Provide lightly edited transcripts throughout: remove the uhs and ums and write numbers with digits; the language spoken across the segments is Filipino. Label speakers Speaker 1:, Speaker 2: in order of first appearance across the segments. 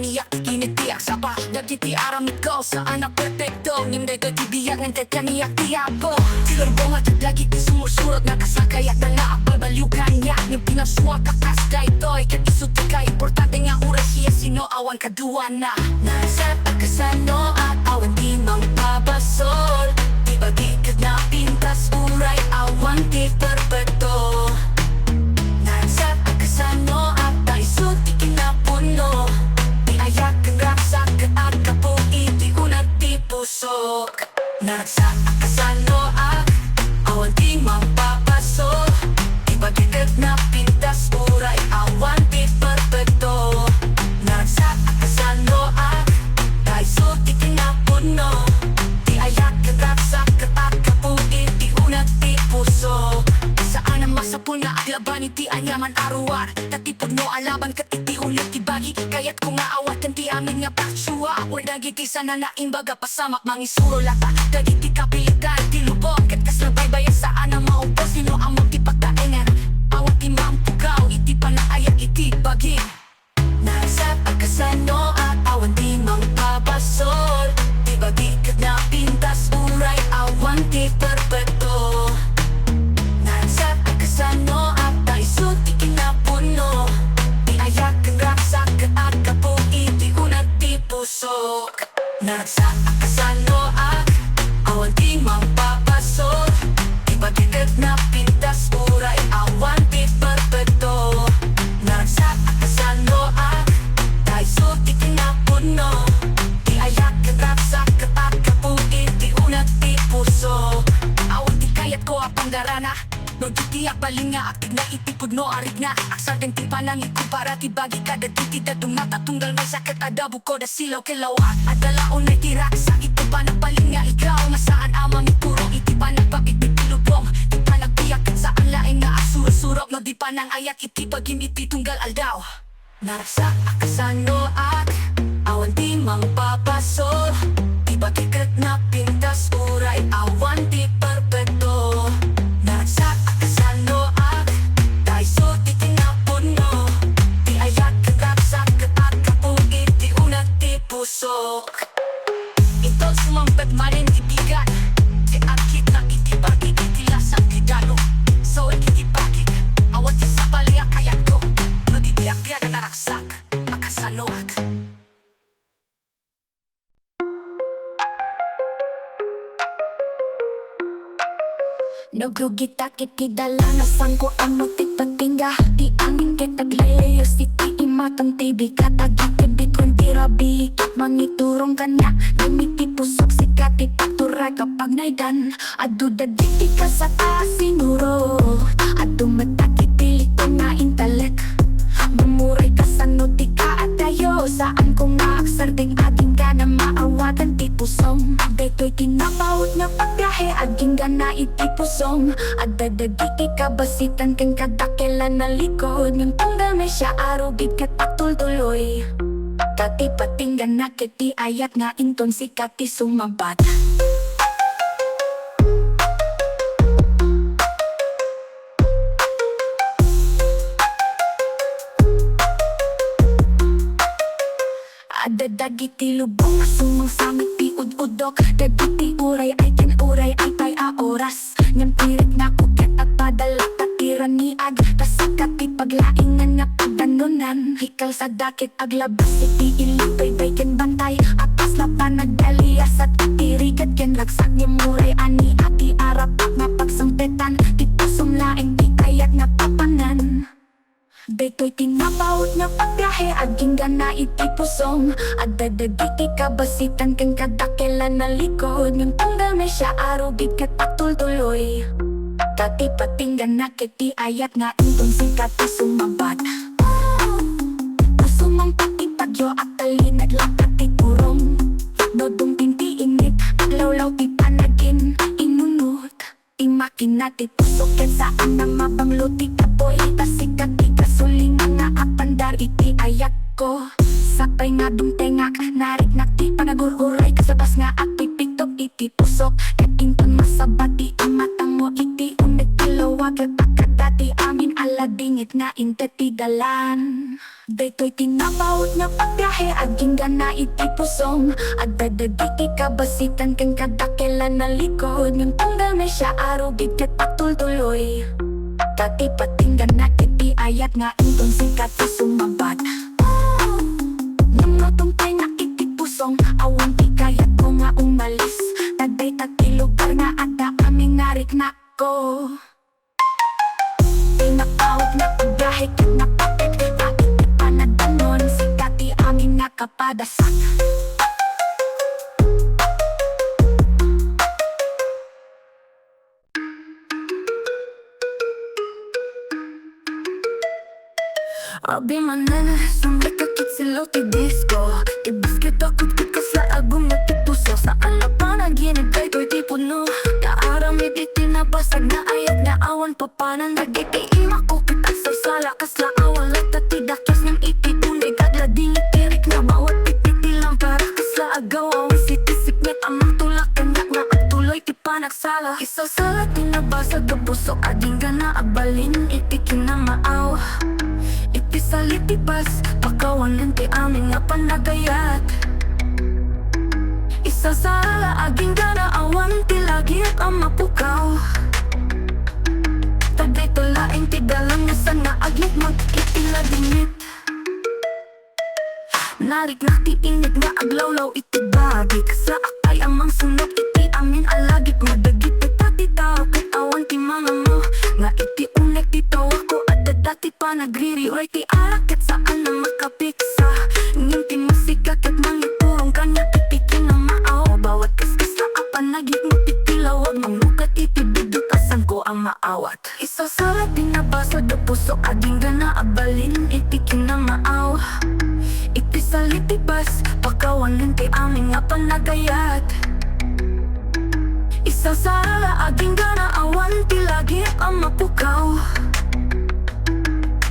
Speaker 1: niya kinitiyak sa pa Nagiti aramid ko sa anak perfecto Nimday ko tibiyag ng tetya niya tiyabo Tilurbong at lagi sumusurot na kasakay at nalaapalbalyugan niya Ning pinasuwa kakasda ito'y kakisutikay Importante nga uras siya sino awan kaduan na Nasa pagkasano at awan di mang babasol Di ba di na pintas uray awan di perfecto Nasa pagkasano at tayo di kinapuno Di ayak ang raksak at kapo iti unat di pusok Nasa pagkasano at awan di mang babasol Di ba di na pintas uray awan di perfecto Nasa pagkasano at tayo di kinapuno Di ayak ang raksak at kapo iti unat di pusok Saan ang masapul na aglaban iti anyaman aruar Tatipod no alaban kat iti ulit ibagi Kaya't kung aawatan ti amin nga paksua Or nagitisa na naimbaga pasamak mangisuro lata Dagiti kapilitan ti lubog Kat kaslabaybaya saan ang maupos Sino ang magtipagtaengan Awat ti mampugaw iti panaayak iti bagi Nasa pagkasano at awan di mang papasol Di bagi kat na pintas uray awan di perfecto Nasa pagkasano at tayo di kinapuno Di ayak ang raksak at kapo iti unat di pusok Nasa pagkasano at awan di mang papasol Di bagikat na pintas uray awan di perfecto Nasa pagkasano at tayo di kinapuno Di ayak ang raksak at kapo iti unat di pusok Awan di kayat ko apang darana No titiyak baling nga aktig na itipod no arig na Aksar din tipanang ikumpara tibagi kada titi dadong natatunggal may sakit adabu ko da silaw kilawa At dalaon na tirak sa ito pa nagbaling nga ikaw Masaan amang ituro iti pa nagpapit iti lubong Di pa nagpiyak at saan laing nga asursurok No di pa nang ayak iti pagin iti tunggal aldaw Nasa akasano at awan di mang papasol Di ba kikat na pintas uray awan di perfecto Nasa akasano at tayo di tinapuno Di ayak kakaksak at kapo iti unat di pusok Ito sumampet marin ibigan Di akit na iti bagi iti lasang tidalo So iti bagi awat di sa baliak kayak ko No di biyak-biyak at naraksak akasano at Nagugita kitidala nasan ko ang mutit pagtingga Di angin kitaglayos iti imatang tibi Katagitibit kung tirabi Mangiturong kanya Gamiti pusok sikati paturay kapag naidan Adu daditi ka sa taas sinuro Adu matakitili ko na intalek Mamuray ka sa nutika at tayo Saan kong naaksar ding aging ka na maawatan ti pusong Deto'y kinapawot nga paggahe aging ka na iti pusong At dadagiti ka basitan kang kadakilan na likod Ng tunggal may siya arugid kat patultuloy Kati patinggan na kiti ayat nga inton si kati sumabat Dagiti lubong sumang samit pi ududok Dagiti uray ay ken uray ay tay a oras Ngam pirit nga kuket at padala tatiran ni ag Tasakat ti paglaingan nga pagdanunan Hikal sa dakit aglabas iti ilipay bay ken bantay Atas lapan nagdalias at tirikat ken ragsak ni muray ani ati arapak nga pagsangpetan Ti pusong laeng di kayat nga papanan Deto'y tinapawot nga paggahe aging gana iti pusong At dadagiti ka basitan kang kadakilan na likod Ng tunggal may siya arugid kat patultuloy Kati patinggan na kiti ayat nga intong si kati sumabat Pusumang pati pagyo at talinag lakat ti turong Dodong pinti init paglawlaw ti panagin inunot Imakin na ti pusok ken saan na mabangluti kapoy Tasikat ti kasulingan nga apandar iti ayak ko Sakay nga dumtengak narik nakti panagururay Kasabas nga at pipitok iti pusok Ket inton masabati ang matang mo iti unik kilawag At akadati amin aladingit nga inte ti dalan Daytoy tinapawot nga pagbiyahe aging gana iti pusong at dadagiti kabasitan kang kadakilan na likod ng tanggal na siya araw bigkat patultuloy. Tati patinggan na iti ayat nga intong sikat sumabat. Namatumpay na iti pusong awan ti kayat ko nga umalis. Taday tati lugar nga ada aming narik na ko. Tinapawot na pagbiyahe kat napapit panadanon si kati aming nakapadasan. Abi manan, sumlik kakit silaw ti disco. Ibis kita kutkut ka sa album na ti puso. Sa alapanaginip kay to'y ti puno. Kaaramid iti nabasag na ayat na awan papanan. Nagiti ima ko kita sa sala kasla awan. Latati dakis ng iti unig at lading itirik na bawat iti lang para kasla agaw. Awis iti sikmet amang tulak kanyak na at tuloy ti panagsala. Isaw sala ti nabasag na puso ading gana abalin iti kinamaaw. Salitipas, pagkawanan ti aming nga panagayat. Isa sa aging gana awan ti lagit ang mapukaw. Taday tulaing ti dalang nga sana aglit mag-itiladingit. Narik na ti init nga aglawlaw iti bagik. Sa akay amang sunok iti amin alagit. Madagit iti tao kat awan ti mga mo. Nga iti unek ti tawa ko at dati pa nagririway ti arakit saan na makapiksa. Nginti masika kat mangiturong kanya tipikin na maaw. Bawat kaskas na kapanagit mo titilawag. Mamukat iti bidutasan ko ang maawat. Isa sa ating nabasa da puso aging gana abalin iti kinamaaw. Iti salitibas pagkawanan ti aming nga panagayat. Isa sa aging gana awan ti lagi ang mapukaw.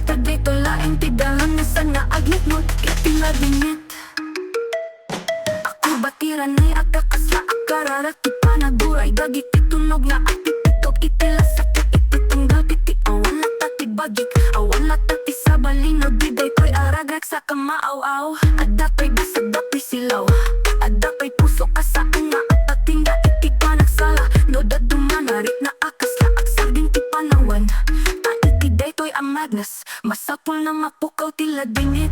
Speaker 1: Taday tulaing ti dalan na sana aglit mo itiladingit. Ako batiran ay agkakasla akararat ti panaguray. Dagit itunog na atipitok itilasak ititunggal piti awan latati bagik. Awan latati sa balino diday ko'y aragak sa kamaaw-aw. Adapay basag dapay silaw. Adapay puso kasaan nga at patinda iti panagsala. No dadumanarit na akas na agsarding ti panawan. Taiti daytoy ang madness. Masapul na mapukaw tila dingit.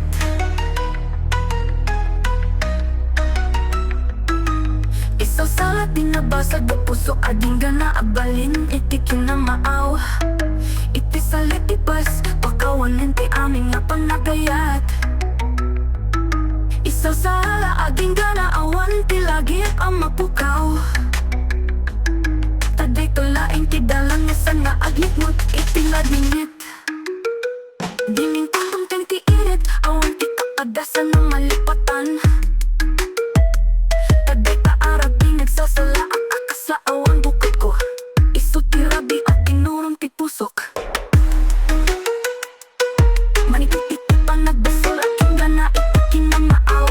Speaker 1: Isaw salat din nabasag na puso ading gana abalin iti kinamaaw. Iti salitipas pagkawanan ti aming nga panagayat. Isaw sala ading gana awan ti lagi ang mapukaw. Taday tulaing ti dalang nga sana aglit mo iti ladingit. Dining tuntong kang tiinit, awan ti kapadasan ng malipatan. Taday kaarabi nagsasala at akasla awan bukod ko. Iso ti rabi at tinurong ti pusok. Manitipit pa nagbasol at kinggana iti kinamaaw.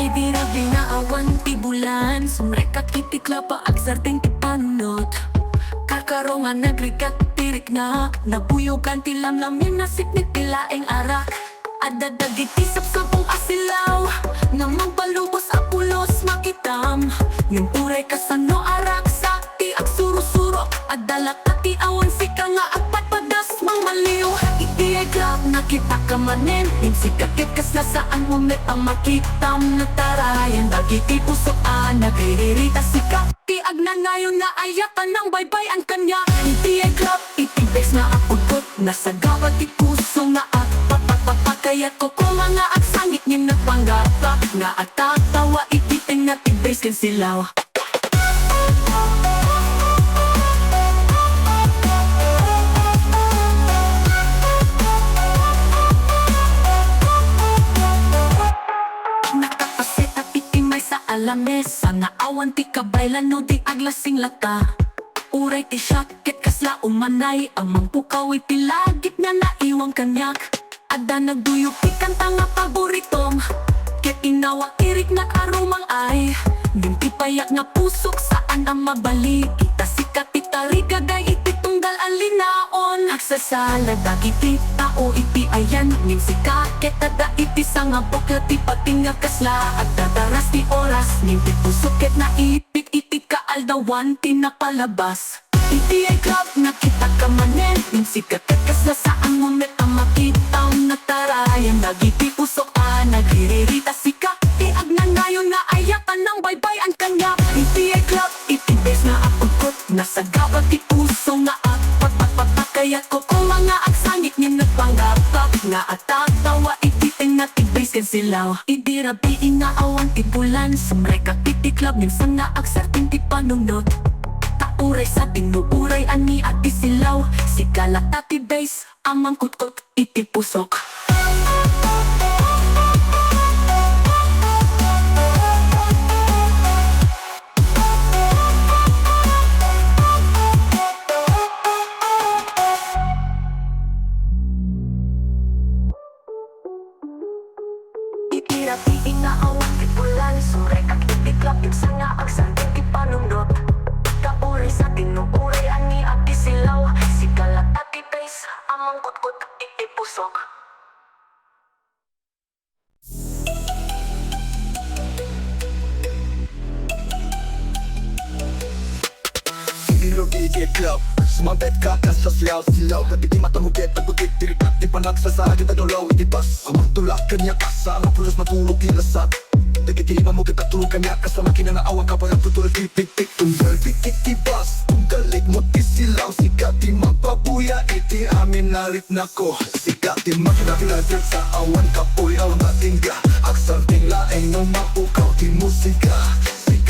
Speaker 1: Ibirabi na awan ti bulan. Sumrekat itikla pa agsarteng ti panot. Kakarongan nagrikat tirik na. Nabuyogan ti lamlamin na siknik ti laeng arak. Adadagit ti sapsapong asilaw. Nang magbalubos apulos makitam. Yung turay kasano arak sa ti agsuro-suro. Adalak na ti awan sika nga agpatpadas mang maliw. Iiglap nakita ka manin. Insikakit kas na saan mo met ang makitam na tarayan. Bagi ti pusoan nagririta sika. Ti agna ngayon na ayatan ng baybay ang kanya. Iiglap itibes na apudput. Nasa gawat ti puso nga at papapapakayat ko ko mga agsangit nin nagpanggapa. Nga at tatawa ititing na tibes kin silaw. Alamesa nga awan ti kabaylan no di aglasing lata. Uray ti syakit kasla umanay. Amang pukaw iti lagit nga naiwang kanyak. Ada nagduyok ti kanta nga paboritong. ket inawa irik na karumang ay Dimpi payak nga pusok saan ang mabalik Kita sikat itali kaday iti tunggal ang linaon Agsasala dagiti tao iti ayan Ning sika ketada iti sangabok iti patinga kasla At dadaras ti oras ning ti pusok ket naipik iti kaaldawan tinapalabas Iti ay club na kita kamanen Ning sikat ket kasla saan moment ang makitaw na tarayan Nagiti pusok naghiririta sika Tiag na ngayon na ayakan ng baybay ang kanya Iti ay club, iti base na apagkot Nasa gabat ti puso nga at patpatpatak Kaya't ko kung mga agsangit nin nagpanggapap Nga at tatawa iti ting na ti base kan silaw Idi rabi nga awan ti bulan Sumrekak iti club nin sang na agsarting ti panunod Tauray sa tinuuray ani at isilaw Sikalat at ti base amang kutkot iti pusok Itirapi inaawang tipulan Sumrekak itiklap Iksa nga agsanding ipanundot Kauray sa tinuuray ani at isilaw Sikalat at ibase amang kutkot itipusok
Speaker 2: Ilocano club Sumambet ka sa silaw Nagiti matamugit Nagbukit Tiripat Di panagsasagit Adolaw iti bas Amang tulak kanya kasa Ang pulos matulog Tilasat Nagiti mamugit At tulog kanya Kasa makina na awang kapag Ang tutulog Tik-tik-tik Tunggal Tik-tik ti bas Tunggalig mo ti silaw Sikati magpabuya Iti amin narit na ko Sikati makina Kiladir sa awan Kapoy awan matingga Aksarting laeng Nung mapukaw Ti musika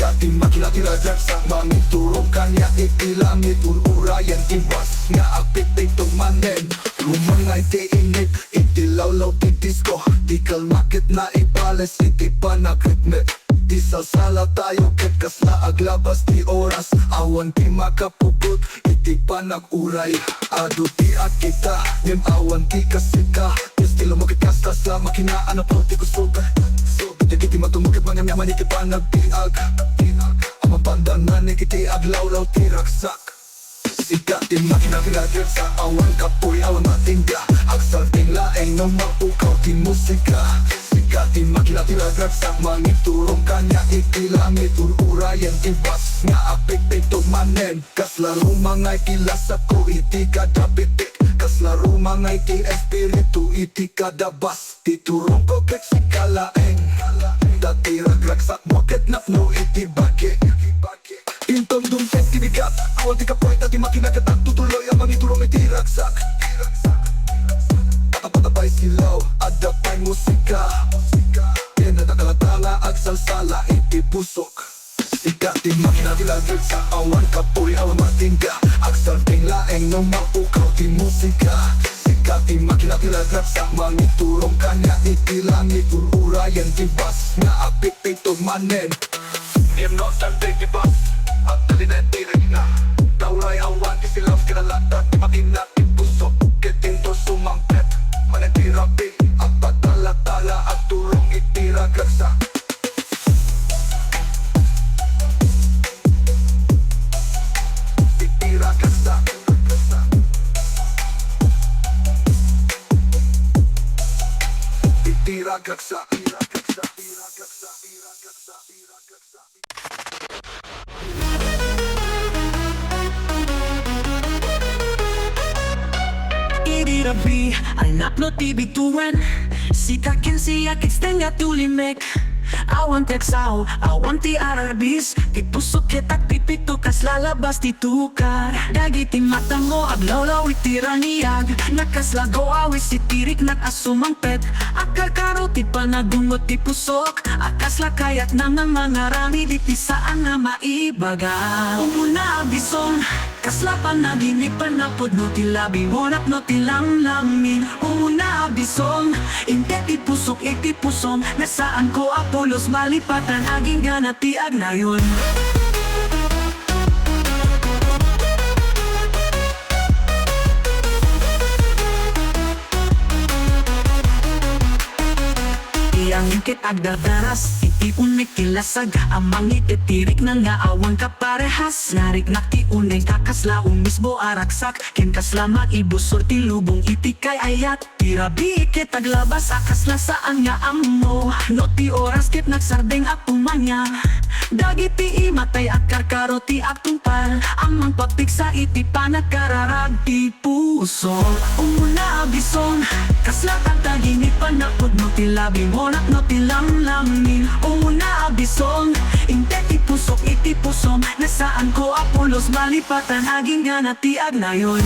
Speaker 2: Sikati makila-kila sa mangit turong kanya Itilangit urayan ibas Nga apit itong manen Lumangay ti init Itilawlaw ti disco Di kalmakit na ibales Iti panagritmit Di sasala tayo ket kasla aglabas ti oras Awan ti makapugot Iti panaguray Ado ti akita Nim awan ti kasika Estilo mo kitkasta sa makinaan Na pro ti kusog Diti matumugit mga yaman iti panagtiag Amang pandangan iti aglawlaw ti raksak Sikat ti makina Kiladir sa awan kapoy awan matingga Agsalting laeng nang mapukaw ti musika Sikat ti makina Kiladir sa mangit turong kanya Iti langit urayan ibas Nga apik itong manen Kaslaro mga kilas ako iti kadapitik Kaslaro mga iti espiritu iti kadabas Ti turong ko kek sikalaeng Dati ragraksak mo ket napno iti bagi Intong dumpet tibigat Awal ti kapoy dati makina katang tutuloy Ang mangiturong iti ragsak Patapatabay silaw Adapay musika Pinatakalatala agsalsala iti pusok Sikat ti makina Kiladir sa awan kapoy awan matingga Agsalting laeng nung mapukaw ti musika Sikat ti makina Kiladir sa mangiturong kanya Iti langit urayan ti bas Nga apik itong manen Iem no sante ti bas At talinet ti regna Tauray awan ti silaw kinalatan Ti makina ti pusok Ketinto sumangpet Manen ti rapi At patalatala at turong iti ragraksa Ragaksa
Speaker 1: Idirabi, anak no tibituan Sikakin siya kitstenga tulimek Awan teksaw, awan ti arabis Tipusok kitak pipito kas lalabas ti tukar Dagi ti mata mo aglawlaw iti raniyag Nakaslago awis itirik nakasumang pet Akakaro ti panadungot ti pusok Akasla kayat na nga mga rami di ti saan na maibaga Umuna abison Kasla panaginipan na pod no ti labi Monak no ti langlamin Umuna abison Inte ti pusok iti pusom Nasaan ko apolos malipatan Aging gana ti agnayon
Speaker 3: Rangin kit agdadaras iti unik kilasag amang ititirik na nga awan kaparehas narik nakti unay kakasla umisbo araksak ken kasla maibusor ti lubong iti kay ayat tirabi kit aglabas akasla saan nga ammo no ti oras kit nagsardeng apumanya dagiti imatay at karkaro ti agtungpal amang papiksa iti panagkararag ti puso umuna abison kasla kagtaginip panapod no ti labi monak no ti lamlamin umuna abison inte ti pusok iti pusom nasaan ko apulos malipatan aging nga natiag na yon.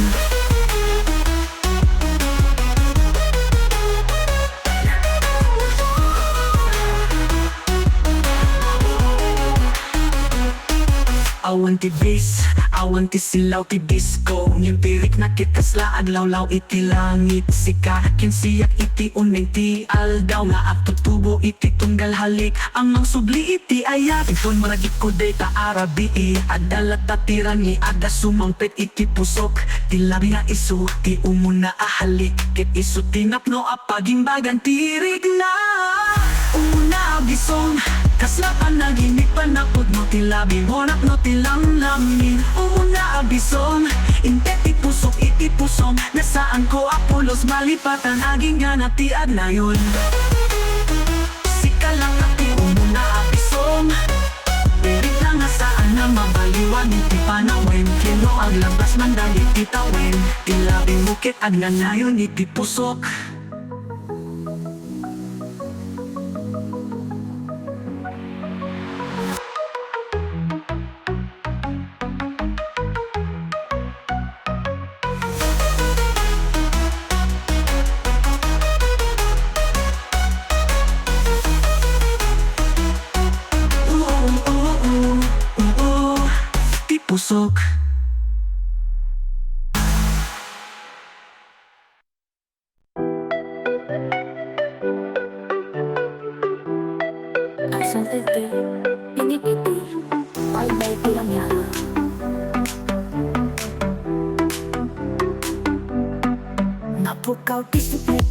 Speaker 3: Awan ti bass, awan ti silaw ti disco Yung pirik na kitasla adlawlaw iti langit Sika kinsiyak iti uneng ti aldaw Nga agtutubo iti tunggal halik Amang subli iti ayat Iton maragit ko day ta arabi Adalat tatiran ni ada sumangpet iti pusok Ti labi nga isu ti umuna ahalik Kit isu tinapno apaging bagan tirig na Umuna abisong kasla panaginip panapod no ti labi monak no ti lamlamin umuna abison inte ti pusok iti pusom nasaan ko apulos malipatan aging nga natiad na yun sika lang ati umuna abison perit lang nga saan na mabaliwan iti panawen kino aglabas man dahil iti tawen ti labi mukit ag nga nayon iti pusok. Pusok
Speaker 1: Asal tete, ini piti, baik-baik pulangnya. Napukaw tisipit,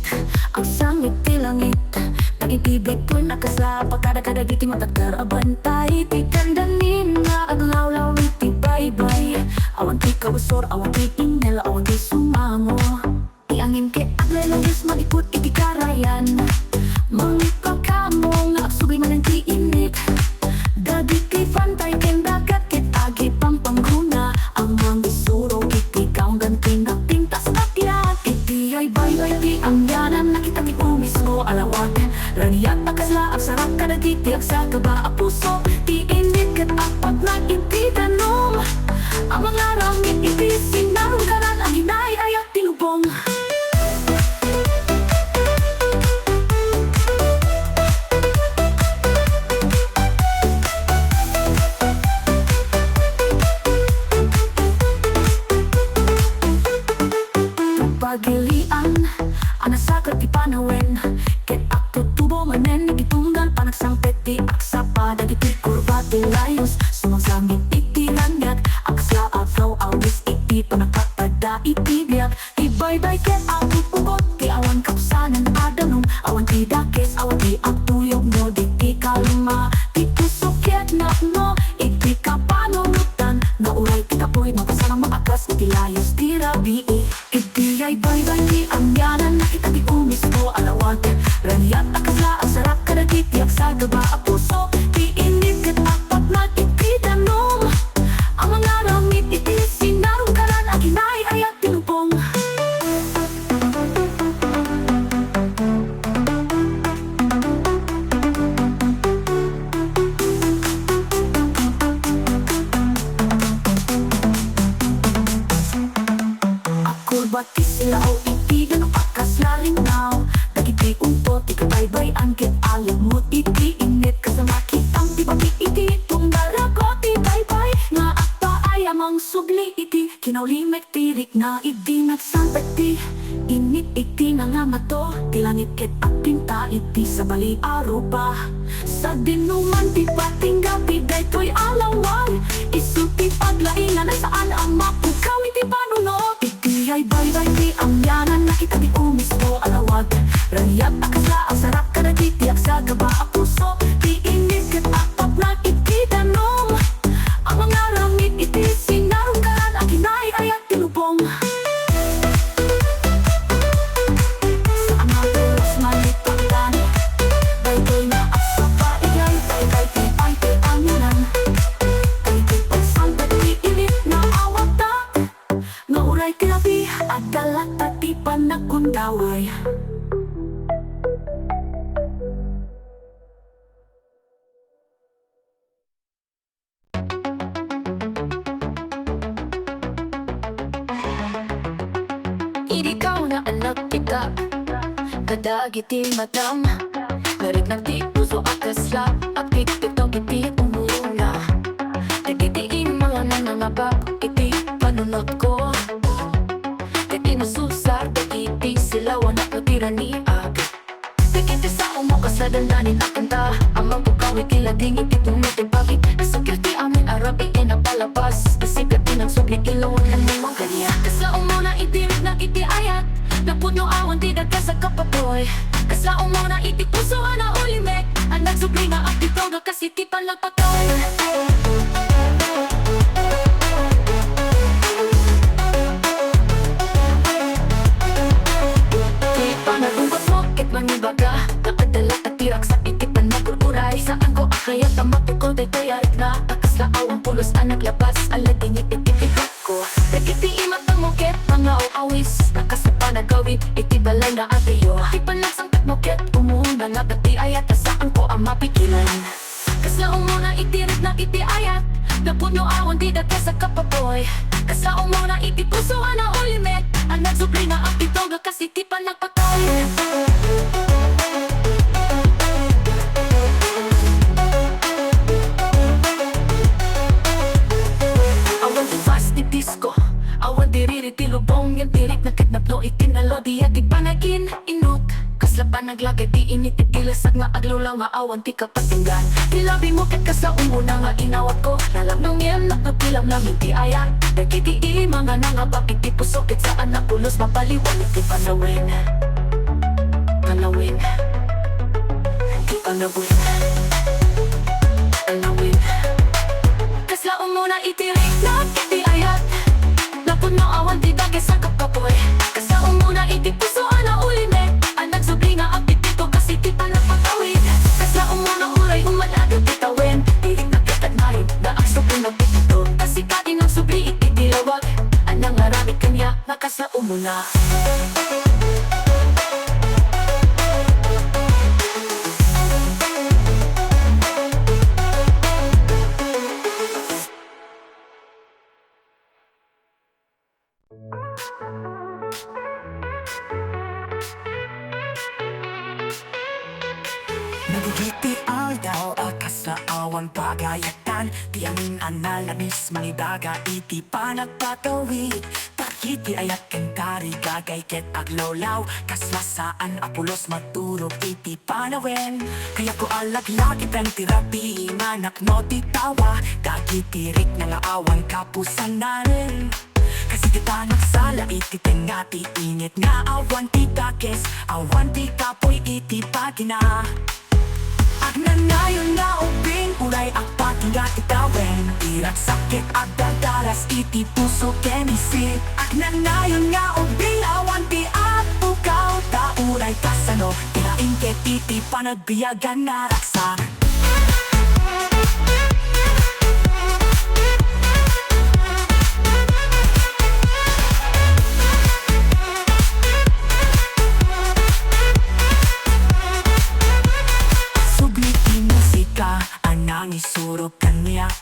Speaker 1: ang sangit ti langit Nag-ibibig po nakasla, pagkada-kada giti matakar abantay Ti kandanin na aglawlaw iti bye-bye Awan ti kabusor, awan ti inel, awan ti sumango Ti angin ke aglalawis magiput iti karayan Mangipag ka mo nga agsugay man ang ti init Dagi ti pantay ken dagat kit agi pang panghuna Ang mga isuro iti kaong ganting pintas nakyat Iti ay bye-bye ti ang yanan nakita mi umismo alawag Raniyat nakasla ang sarap kadagiti ang sa kaba ang puso Ti init kat apat na iti tanong Ang mga rangit iti sinarungkaran ang hinay ay at tinubong Pagilian, ang nasakot ti panawen Ket akto tubo manen nagitunggal panagsang peti Aksapa dagiti kurba ti layos Sumagsangit iti langat Aksla agaw awis iti panakapada iti biyak Ibay-bay ket akto pugot Ti awan kapsanan adanong Awan ti dakes, awan ti agtuyog no Di ti kalma, ti pusok ket nakno Iti kapanunutan Na uray ti kapoy mapasanang maakas Iti layos ti rabii Iti ay bye-bye ti ang yanan Nakita ti umismo alawag Raniyat akasla ang sarap kadagiti ang sa gaba ang puso Ti init kat apat na iti tanong Ang mga ramit iti sinarungkaran Ang hinay ay at tinubong Bati sila o itigan ang pakasla ringaw Dagiti unto, ti kabay-bay ang kit alam mo iti init Kasama kitang di pati iti tungdarago ti bay-bay Nga akta ay amang subli iti Kinaulimek tirik na idi nagsampet ti Init iti na nga mato Ti langit ket at pinta iti sa bali arupa Sa dinuman ti pating gabi daytoy alawag Isu ti paglaingan na saan ang mapukaw iti panunod Iti ay bye-bye ti ang yanan nakita ti umismo alawag Raniyat akasla ang sarap kadagiti ak sa gaba
Speaker 3: tati panagkundaway.
Speaker 1: Ikaw na anak kita kadagiti madam Garit na di puso akasla at pitong kiti umuna Nagitiing mga nanangabak iti panunod ko Kati nasusar dagiti sila wanak na tiraniag Nagiti sa umo kasadandanin akanta Amang bukawi kilading iti tumitibagit Nasagil ti amin arabi inapalabas Nasipit din ang subli ilawan ng mga ganyan Kaslaong mo na itirit na iti ayat Napuno awan di dagka sa kapaboy Kaslaong mo na iti puso na ulimek Ang nagsubli nga at ito na kasi ti palapatoy Di pa narungkot mo kit mangibaga Nakadala at tirak sa iti panagruray Saan ko akayat ang matukol day kayarik na Kaslaw ang pulos ang naglabas Alading iti-tipigat ko Nagiti imatang mo ket mga awis Nakasapa na gawin iti balay na ateyo Di palangsang mo ket umuna nga dati ayat Saan ko ang mapikilan Kaslaong mo na itirit na iti ayat Napuno awan di dagka sa kapaboy Kaslaong mo na iti puso na ulimet Ang nagsubli nga ang pitoga kasi ti panagpatay Awan di fast di disco Awan di riri ti lubong Yung tirik na kidnap no itinalo di atig panagin inuk Kaslapan naglagay ti init itilasag nga aglulaw nga awan ti kapatinggan Tilabi mo ket kaslaong muna nga inawat ko Nalam nung yan nakapilam lang iti ayan Nagkiti mga nangabak iti puso ket saan na pulos mapaliwan iti panawin Panawin Iti panawin Panawin Kaslaong muna itirik na iti ayat Napuno awan di dagay sa kapaboy Kaslaong muna iti puso na ulimek Ang nagsubli nga ang pitito kasi ti panapatawid Kaslaong muna uray umalagay titawin Tirik na kitanayin na ang subli na pitito Kasi kating ang subli iti dilawag Ang nangaramit kanya nakaslaong muna
Speaker 3: Nagigiti daw akas na awan pagayatan Tiyamin anal na bis manidaga iti panagpatawid Pagiti ayat kentari gagay ket aglawlaw Kaslasaan apulos maturog iti panawin Kaya ko alaglagit ang tirapi manak no titawa Dagitirik na nga awan kapusan narin Kasi kita nagsala iti tengati init nga awan ti dakes Awan ti kapoy iti pagina Agnanayon na ubing uray ang patingga itawin Tirak sakit at dadaras iti puso kemisip Agnanayon nga ubing awan ti at pukaw Ta uray kasano tinaing ket iti panagbiyagan na raksa Isurog kanyak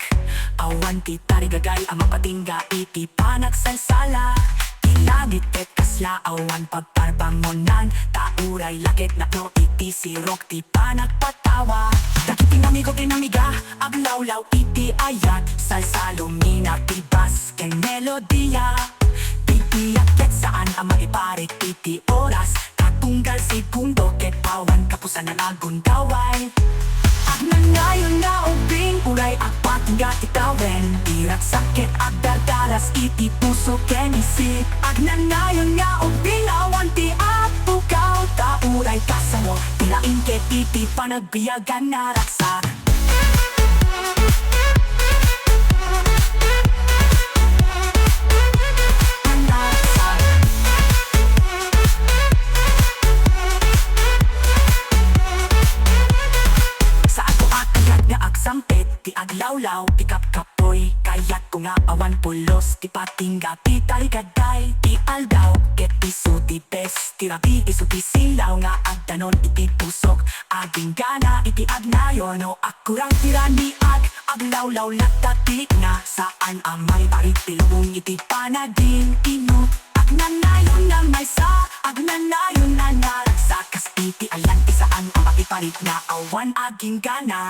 Speaker 3: Awan ti tarigagay ang mapatingga iti panagsalsala Ilagit ket kasla awan pagparbangonan Tauray lakit na no iti sirok ti panagpatawa Dakiti namigo kinamiga aglawlaw iti ayat Salsalumina ti bas ken melodiya Titiyak ket saan ang maiparit iti oras Katunggal segundo ket awan kapusan ang agundaway Agnanayon na ubing uray at patingga itawin Tirak sakit at dardaras iti puso kenisip Agnanayon nga ubing awan ti at pukaw Ta uray kasano tilaing ket iti panagbiyagan na raksa Sampit, ti aglawlaw, ti kapkapoy Kaya't kung nga awan pulos ti patingga ti tarikaday ti aldaw ket isu ti bes ti rabi isu ti silaw nga agdanon iti pusok aging gana iti agnayon no akurang tirani aglawlaw latatik na saan amay barit pilubong iti panaging ino agnanayon na may sa agnanayon na naragsakas iti ayan ti saan ang makiparit na awan aging gana.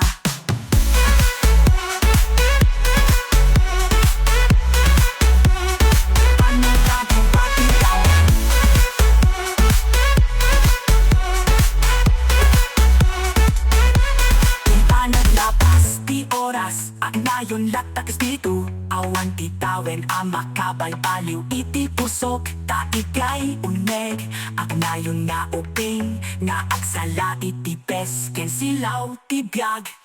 Speaker 3: Agnayon latak dito awan titawen ang makabay baliw iti pusok taigay uneg agnayon nga uping nga agsala iti bes ken silaw ti biag